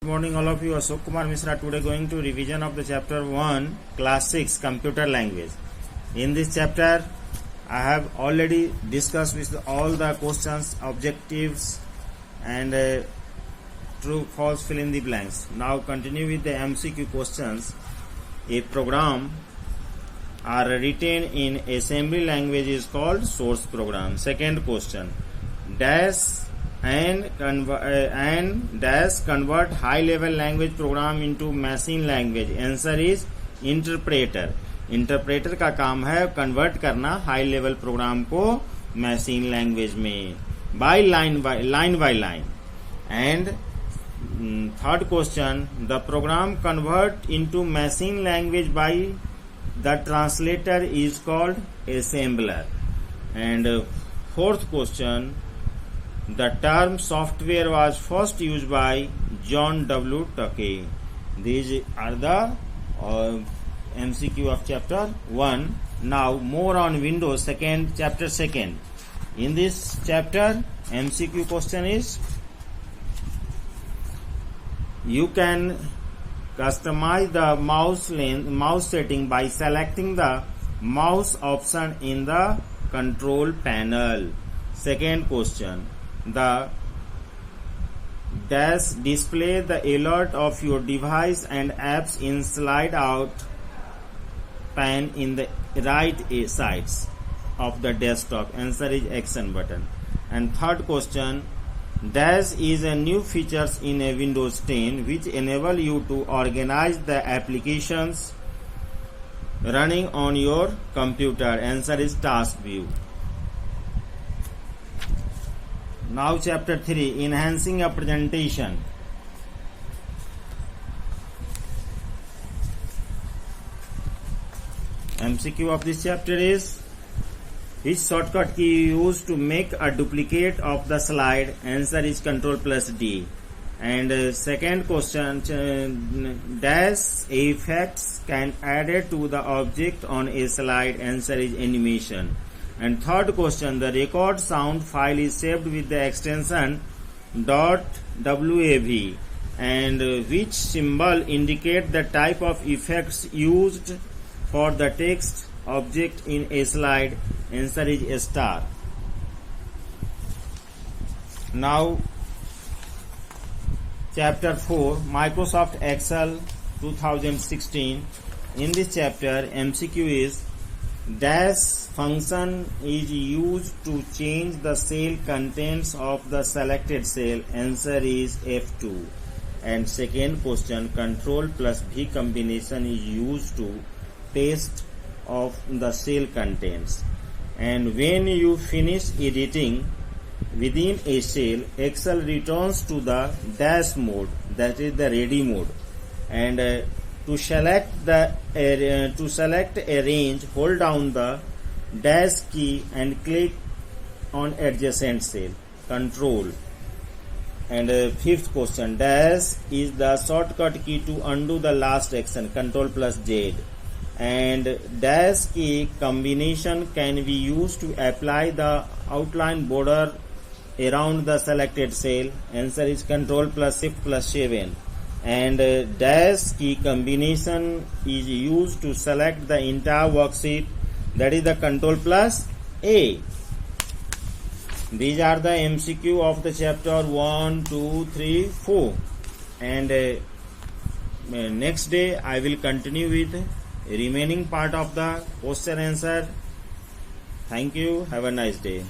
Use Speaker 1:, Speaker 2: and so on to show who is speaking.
Speaker 1: Good morning all of you. Ashok Kumar Misra today going to revision of the chapter 1 class 6 computer language. In this chapter I have already discussed with all the questions, objectives and true false fill in the blanks. Now continue with the MCQ questions. A program are written in assembly language is called source program. Second question, dash and convert high level language program into machine language. Answer is interpreter. Interpreter का काम है convert करना high level program को machine language में by line by line. And third question, the program convert into machine language by the translator is called assembler. And fourth question, the term software was first used by John W. Tukey. These are the MCQ of chapter 1. Now more on Windows chapter 2. In this chapter MCQ question is, you can customize the mouse setting by selecting the mouse option in the control panel. Second question, the dash display the alert of your device and apps in slide out pane in the right sides of the desktop. Answer is action button. And third question, dash is a new features in a Windows 10 which enable you to organize the applications running on your computer. Answer is task view. Now chapter 3, enhancing a presentation. MCQ of this chapter is, which shortcut key you use to make a duplicate of the slide? Answer is Ctrl plus D. And second question, dash effects can added to the object on a slide. Answer is animation. And third question, the record sound file is saved with the extension .wav, and which symbol indicate the type of effects used for the text object in a slide? Answer is a star. Now chapter 4, Microsoft Excel 2016. In this chapter MCQ is, dash function is used to change the cell contents of the selected cell. Answer is F2. And second question, Control plus V combination is used to test of the cell contents. And when you finish editing within a cell, Excel returns to the dash mode, that is the ready mode. And to select a range, hold down the dash key and click on adjacent cell. Control. And fifth question, dash is the shortcut key to undo the last action. Control plus Z. And dash key combination can be used to apply the outline border around the selected cell. Answer is Control plus Shift plus 7. And dash key combination is used to select the entire worksheet, that is the Control plus A. These are the MCQ of the chapter 1, 2, 3, 4. And next day I will continue with remaining part of the question answer. Thank you. Have a nice day.